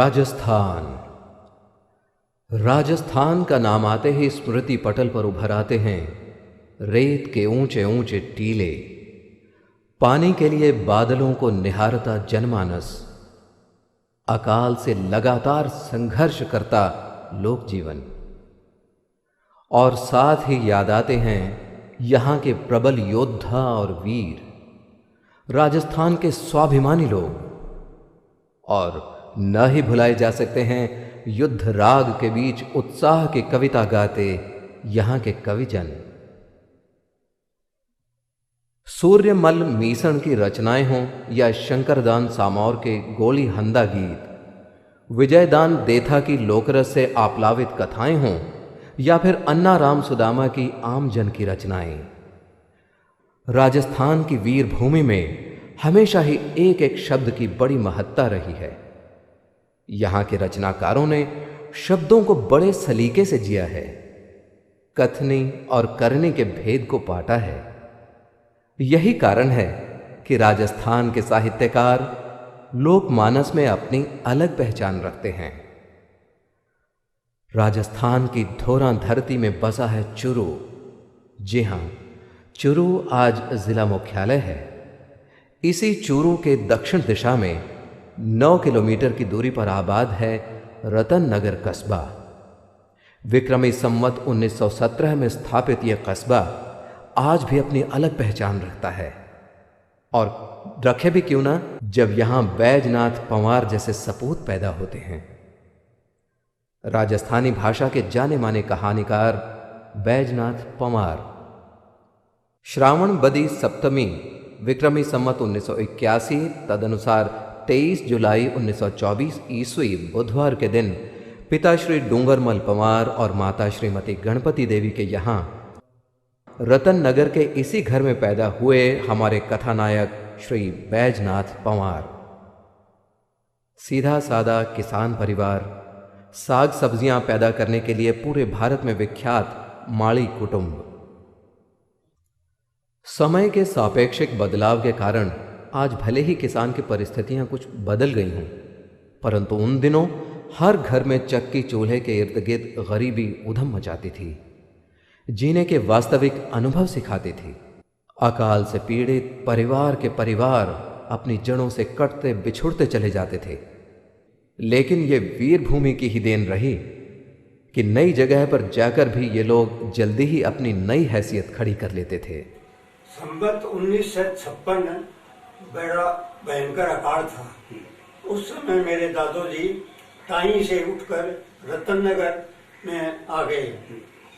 राजस्थान। राजस्थान का नाम आते ही स्मृति पटल पर उभर आते हैं रेत के ऊंचे ऊंचे टीले, पानी के लिए बादलों को निहारता जनमानस, अकाल से लगातार संघर्ष करता लोक जीवन, और साथ ही याद आते हैं यहां के प्रबल योद्धा और वीर, राजस्थान के स्वाभिमानी लोग। और न ही भुलाए जा सकते हैं युद्ध राग के बीच उत्साह की कविता गाते यहां के कविजन। सूर्यमल मीसण की रचनाएं हों या शंकरदान सामौर के गोली हंदा गीत, विजयदान देथा की लोकरस से आप्लावित कथाएं हों या फिर अन्ना राम सुदामा की आमजन की रचनाएं, राजस्थान की वीर भूमि में हमेशा ही एक एक शब्द की बड़ी महत्ता रही है। यहां के रचनाकारों ने शब्दों को बड़े सलीके से जिया है, कथनी और करनी के भेद को पाटा है। यही कारण है कि राजस्थान के साहित्यकार लोकमानस में अपनी अलग पहचान रखते हैं। राजस्थान की धोरा धरती में बसा है चुरू। जी हां, चुरू आज जिला मुख्यालय है। इसी चूरू के दक्षिण दिशा में 9 किलोमीटर की दूरी पर आबाद है रतन नगर कस्बा। विक्रमी संवत 1917 में स्थापित यह कस्बा आज भी अपनी अलग पहचान रखता है, और रखे भी क्यों ना जब यहां बैजनाथ पंवार जैसे सपूत पैदा होते हैं। राजस्थानी भाषा के जाने माने कहानीकार बैजनाथ पंवार श्रावण बदी सप्तमी विक्रमी संवत 1981 तदनुसार 23 जुलाई 1924 ईस्वी बुधवार के दिन पिता श्री डूंगरमल पंवार और माता श्रीमती गणपति देवी के यहाँ रतन नगर के इसी घर में पैदा हुए हमारे कथानायक श्री बैजनाथ पंवार। सीधा सादा किसान परिवार, साग सब्जियां पैदा करने के लिए पूरे भारत में विख्यात माड़ी कुटुंब। समय के सापेक्षिक बदलाव के कारण आज भले ही किसान की परिस्थितियां कुछ बदल गई हों, परंतु उन दिनों हर घर में चक्की चूल्हे के इर्द गिर्द गरीबी उधम मचाती थी, जीने के वास्तविक अनुभव सिखाती थी। अकाल से पीड़ित परिवार के परिवार अपनी जड़ों से कटते बिछुड़ते चले जाते थे, लेकिन ये वीर भूमि की ही देन रही कि नई जगह पर जाकर भी ये लोग जल्दी ही अपनी नई हैसियत खड़ी कर लेते थे। संवत 1956 बड़ा भयंकर अकाल था। उस समय मेरे दादोजी टाई से उठकर रतन नगर में आ गए।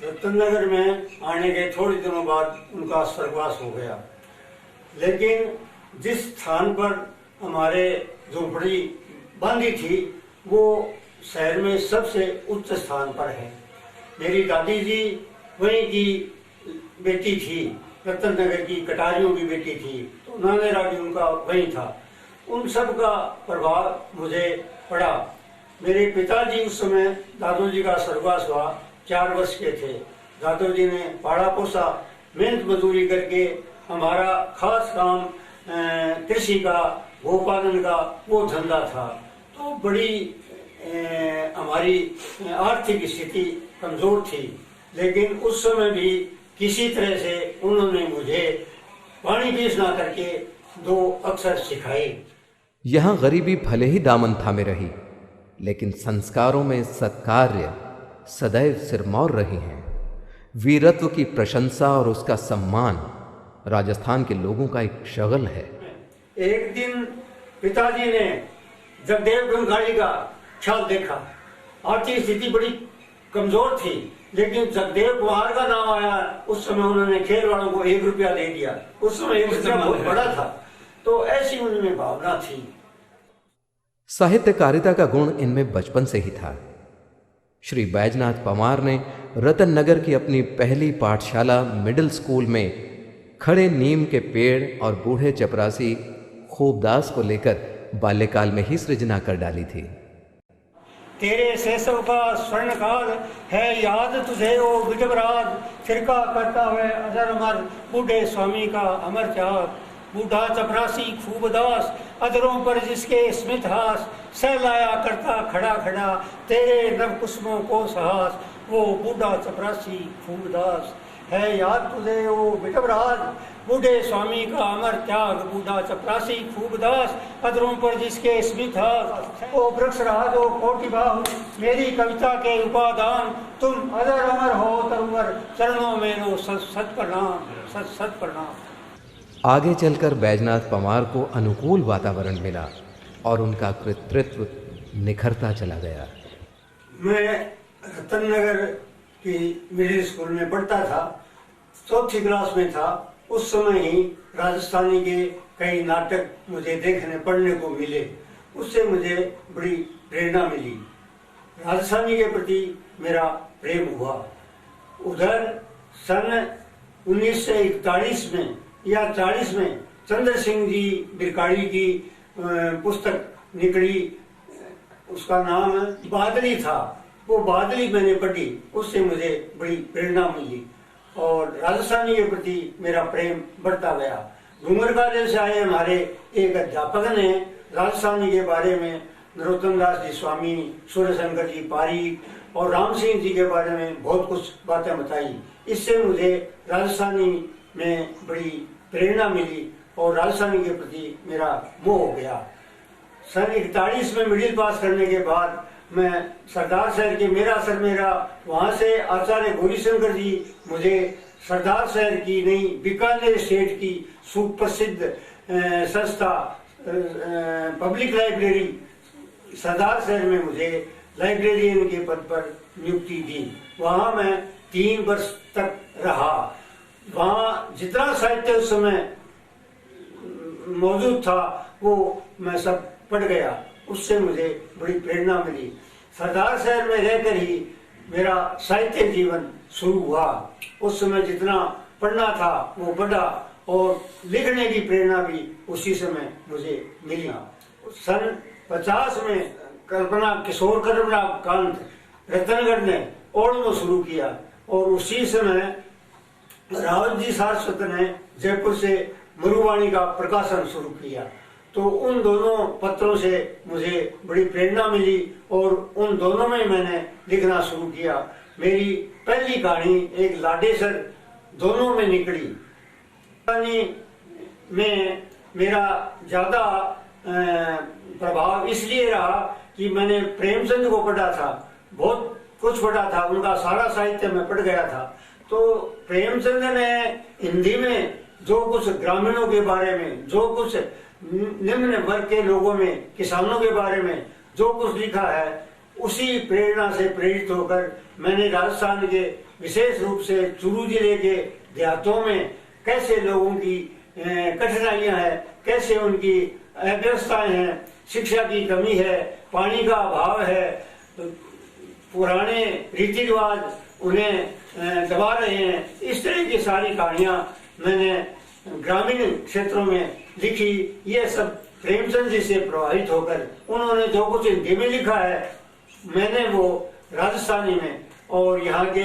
रतन नगर में आने के थोड़े दिनों बाद उनका स्वर्गवास हो गया। लेकिन जिस स्थान पर हमारे झोपड़ी बांधी थी वो शहर में सबसे उच्च स्थान पर है। मेरी दादी जी वहीं की बेटी थी, रतन नगर की कटारियों की बेटी थी, तो नानेरा भी उनका वहीं था। उन सब का प्रभाव मुझे पड़ा। मेरे पिताजी उस समय दादोजी का स्वर्गवास हुआ 4 वर्ष के थे। दादोजी ने पाड़ा पोसा, मेहनत मजदूरी करके हमारा खास काम कृषि का, गोपालन का वो धंधा था। तो बड़ी हमारी आर्थिक स्थिति कमजोर थी, लेकिन उस समय भी किसी तरह से उन्होंने मुझे पानी पीसना करके 2 अक्षर सिखाए। यहां गरीबी भले ही दामन थामे रही, लेकिन संस्कारों में सत्कार्य सदैव सिरमौर रही हैं। वीरत्व की प्रशंसा और उसका सम्मान राजस्थान के लोगों का एक शगल है। एक दिन पिताजी ने जगदेव गंगाली का ख्याल देखा। आर्थिक स्थिति बड़ी कमजोर थी, लेकिन जगदेव कुमार का नाम आया। उस समय उन्होंने खेल वालों को 1 रुपया दे दिया। उस समय 1 रुपया बहुत बड़ा था, तो ऐसी उनमें भावना थी। साहित्यकारिता का गुण इनमें बचपन से ही था। श्री बैजनाथ पंवार ने रतन नगर की अपनी पहली पाठशाला मिडिल स्कूल में खड़े नीम के पेड़ और बूढ़े चपरासी खूबदास को लेकर बाल्यकाल में ही सृजना कर डाली थी। तेरे शैशव का स्वर्ण काल है याद तुझे ओ विजबराज, फिरका करता हुए अजर अमर बूढ़े स्वामी का अमर त्याग। बूढ़ा चपरासी खूबदास अधरों पर जिसके स्मित हास, सहलाया करता खड़ा खड़ा तेरे नव कुसुमों को साहस, वो बूढ़ा चपरासी फूलदास है याद तुझे वो बिटवराज, बूढ़े स्वामी का अमर त्याग, बूढ़ा चपरासी खूबदास, अधरों पर जिसके स्मित हास, ओ वृक्ष राज ओ कोटि बाहु, मेरी कविता के उपादान, तुम अजर अमर हो तरुवर, चरणों में लो सत सत प्रणाम, सत सत प्रणाम। आगे चलकर बैजनाथ पंवार को अनुकूल वातावरण मिला और उनका कृतित्व निखरता चला गया। मैं रतन नगर की मिडिल स्कूल में पढ़ता था, चौथी क्लास में था। उस समय ही राजस्थानी के कई नाटक मुझे देखने पढ़ने को मिले, उससे मुझे बड़ी प्रेरणा मिली, राजस्थानी के प्रति मेरा प्रेम हुआ। उधर सन 1941 में या 40 में चंद्र सिंह जी बिरकाड़ी की पुस्तक निकली, उसका नाम बादली था। वो बादली मैंने पढ़ी, उससे मुझे बड़ी प्रेरणा मिली और राजस्थानी के प्रति मेरा प्रेम बढ़ता गया। डूंगरगाड़े से आए हमारे एक अध्यापक ने राजस्थानी के बारे में नरोत्तम दास जी स्वामी, सूर्य शंकर जी पारीक और राम सिंह जी के बारे में बहुत कुछ बातें बताई। इससे मुझे राजस्थानी में बड़ी प्रेरणा मिली और राजस्थानी के प्रति मेरा मोह हो गया। सन 41 में मिडिल पास करने के बाद मैं सरदार शहर के मेरा वहाँ से आचार्य गौरीशंकर जी मुझे सरदार शहर की नहीं बीकानेर स्टेट की सुप्रसिद्ध संस्था पब्लिक लाइब्रेरी सरदार शहर में मुझे लाइब्रेरियन के पद पर नियुक्ति दी। वहाँ मैं 3 वर्ष तक रहा। वहाँ जितना साहित्य उस समय मौजूद था वो मैं सब पढ़ गया, उससे मुझे बड़ी प्रेरणा मिली। सरदार शहर में रहकर ही मेरा साहित्य जीवन शुरू हुआ। उस समय जितना पढ़ना था वो पढ़ा और लिखने की प्रेरणा भी उसी समय मुझे मिली। सन 50 में किशोर कल्पना कांत रतनगढ़ ने ओढ़ना शुरू किया और उसी समय रावत जी सारस्वत ने जयपुर से मरुवाणी का प्रकाशन शुरू किया। तो उन दोनों पत्रों से मुझे बड़ी प्रेरणा मिली और उन दोनों में मैंने लिखना शुरू किया। मेरी पहली कहानी एक लाडेसर दोनों में निकली। कहानी में मेरा ज्यादा प्रभाव इसलिए रहा कि मैंने प्रेमचंद को पढ़ा था, बहुत कुछ पढ़ा था, उनका सारा साहित्य मैं पढ़ गया था। तो प्रेमचंद ने हिंदी में जो कुछ ग्रामीणों के बारे में, जो कुछ निम्न वर्ग के लोगों में, किसानों के बारे में जो कुछ लिखा है, उसी प्रेरणा से प्रेरित होकर मैंने राजस्थान के विशेष रूप से चूरू जिले के देहातों में कैसे लोगों की कठिनाइयां हैं, कैसे उनकी अव्यवस्थाएं हैं, शिक्षा की कमी है, पानी का अभाव है, पुराने रीति रिवाज उन्हें दबा रहे हैं, इस तरह की सारी कहानियां मैंने ग्रामीण क्षेत्रों में लिखी। ये सब प्रेमचंद जी से प्रभावित होकर उन्होंने जो कुछ हिंदी में लिखा है मैंने वो राजस्थानी में और यहाँ के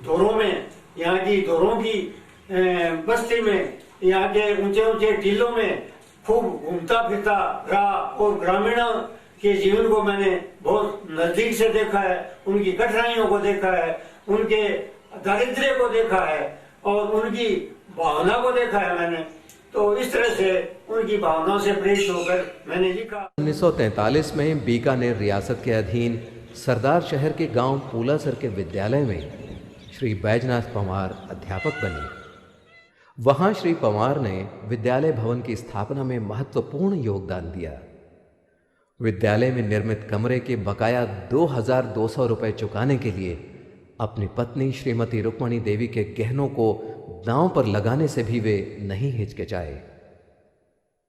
धोरों में, यहाँ की धोरों की बस्ती में, यहाँ के ऊंचे ऊंचे टीलों में खूब घूमता फिरता रहा और ग्रामीणों के जीवन को मैंने बहुत नजदीक से देखा है, उनकी कठिनाइयों को देखा है, उनके दारिद्र्य को देखा है और उनकी भावना को देखा है मैंने। तो इस तरह से उनकी भावनाओं से प्रेरित होकर मैंने लिखा। 1943 में बीकानेर रियासत के अधीन सरदार शहर के गांव पूलासर के विद्यालय में श्री बैजनाथ पंवार अध्यापक बने। वहां श्री पंवार ने विद्यालय भवन की स्थापना में महत्वपूर्ण योगदान दिया। विद्यालय में निर्मित कमरे के बकाया 2200 रुपये चुकाने के लिए अपनी पत्नी श्रीमती रुक्मणी देवी के गहनों को दांव पर लगाने से भी वे नहीं हिचकिचाए।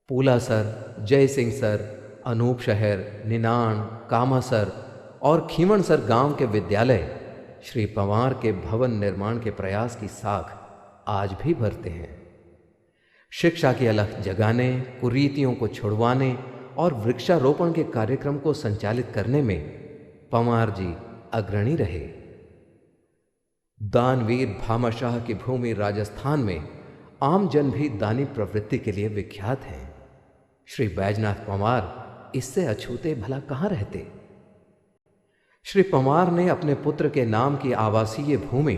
पूलासर, जय सिंह सर, अनूप शहर, निनाण, कामासर और खीवणसर गांव के विद्यालय श्री पंवार के भवन निर्माण के प्रयास की साख आज भी भरते हैं। शिक्षा की अलख जगाने, कुरीतियों को छुड़वाने और वृक्षारोपण के कार्यक्रम को संचालित करने में पंवार जी अग्रणी रहे। दानवीर भामाशाह की भूमि राजस्थान में आम जन भी दानी प्रवृत्ति के लिए विख्यात हैं। श्री बैजनाथ पंवार इससे अछूते भला कहाँ रहते। श्री पंवार ने अपने पुत्र के नाम की आवासीय भूमि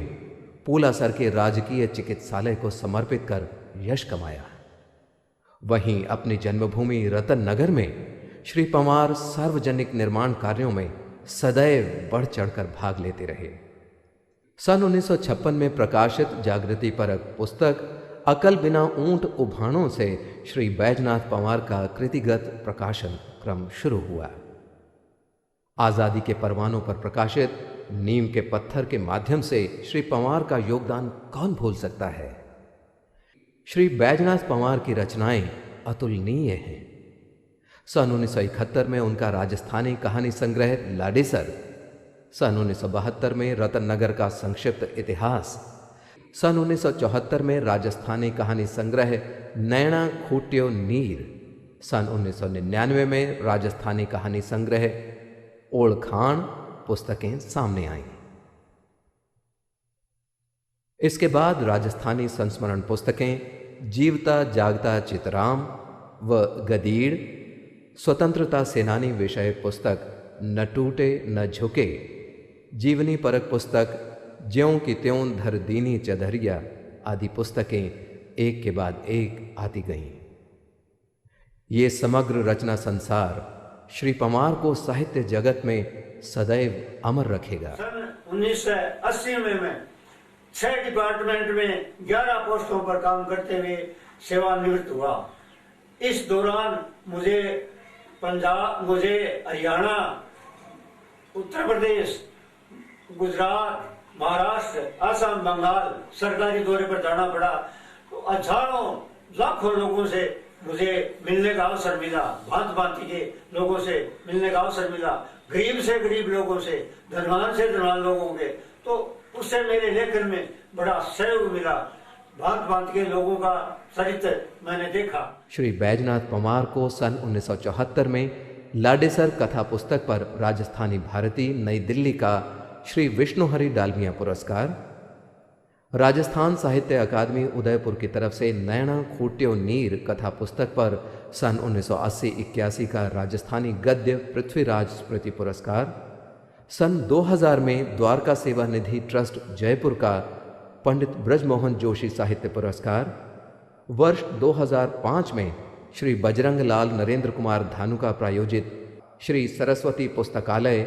पूलासर के राजकीय चिकित्सालय को समर्पित कर यश कमाया। वहीं अपनी जन्मभूमि रतन नगर में श्री पंवार सार्वजनिक निर्माण कार्यों में सदैव बढ़ चढ़कर भाग लेते रहे। सन 1956 में प्रकाशित जागृति परक पुस्तक अकल बिना ऊंट उभाणों से श्री बैजनाथ पंवार का कृतिगत प्रकाशन क्रम शुरू हुआ। आजादी के परवानों पर प्रकाशित नीम के पत्थर के माध्यम से श्री पंवार का योगदान कौन भूल सकता है। श्री बैजनाथ पंवार की रचनाएं अतुलनीय हैं। सन 1971 में उनका राजस्थानी कहानी संग्रह लाडेसर, सन 1972 में रतन नगर का संक्षिप्त इतिहास, सन 1974 में राजस्थानी कहानी संग्रह नैना खूट्यो नीर, सन 1999 में राजस्थानी कहानी संग्रह ओळखाण पुस्तकें सामने आईं। इसके बाद राजस्थानी संस्मरण पुस्तकें जीवता जागता चितराम व गदीड़, स्वतंत्रता सेनानी विषय पुस्तक न टूटे न झुके, जीवनी परक पुस्तक ज्यों की त्यों धर दीनी चदरिया आदि पुस्तकें एक के बाद एक आती गईं। ये समग्र रचना संसार श्री पंवार को साहित्य जगत में सदैव अमर रखेगा। सन 1980 में मैं 6 डिपार्टमेंट में 11 पोस्टों पर काम करते हुए सेवानिवृत्त हुआ। इस दौरान मुझे हरियाणा, उत्तर प्रदेश, गुजरात, महाराष्ट्र, असम, बंगाल सरकारी दौरे पर जाना पड़ा। तो हजारों लाखों लोगों से मुझे मिलने का अवसर मिला, भांति भांति के लोगों से मिलने का अवसर मिला, गरीब से गरीब लोगों से, धनवान से धनवान लोगों के। तो उससे मेरे लेखन में बड़ा सहयोग मिला। भांति भांति के लोगों का चरित्र मैंने देखा। श्री बैजनाथ पंवार को सन 1974 में लाडेसर कथा पुस्तक पर राजस्थानी भारती नई दिल्ली का श्री विष्णुहरि डालमिया पुरस्कार, राजस्थान साहित्य अकादमी उदयपुर की तरफ से नैना खूट्यो नीर कथा पुस्तक पर सन 1980-81 का राजस्थानी गद्य पृथ्वीराज स्मृति पुरस्कार, सन 2000 में द्वारका सेवा निधि ट्रस्ट जयपुर का पंडित ब्रजमोहन जोशी साहित्य पुरस्कार, वर्ष 2005 में श्री बजरंग लाल नरेंद्र कुमार धानुका प्रायोजित श्री सरस्वती पुस्तकालय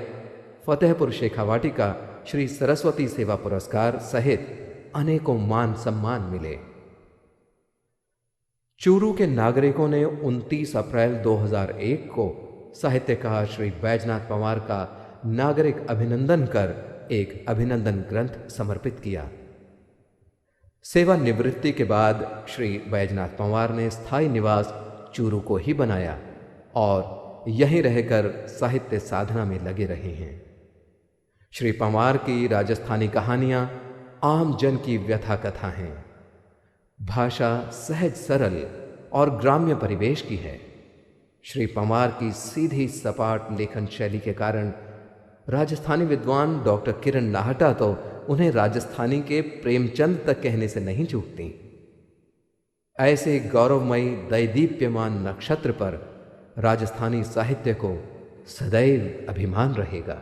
फतेहपुर शेखावाटी का श्री सरस्वती सेवा पुरस्कार सहित अनेकों मान सम्मान मिले। चूरू के नागरिकों ने 29 अप्रैल 2001 को साहित्यकार श्री बैजनाथ पंवार का नागरिक अभिनंदन कर एक अभिनंदन ग्रंथ समर्पित किया। सेवानिवृत्ति के बाद श्री बैजनाथ पंवार ने स्थायी निवास चूरू को ही बनाया और यहीं रहकर साहित्य साधना में लगे रहे हैं। श्री पंवार की राजस्थानी कहानियां आम जन की व्यथा कथा हैं। भाषा सहज सरल और ग्राम्य परिवेश की है। श्री पंवार की सीधी सपाट लेखन शैली के कारण राजस्थानी विद्वान डॉक्टर किरण नाहटा तो उन्हें राजस्थानी के प्रेमचंद तक कहने से नहीं चूकती। ऐसे गौरवमयी दैदीप्यमान नक्षत्र पर राजस्थानी साहित्य को सदैव अभिमान रहेगा।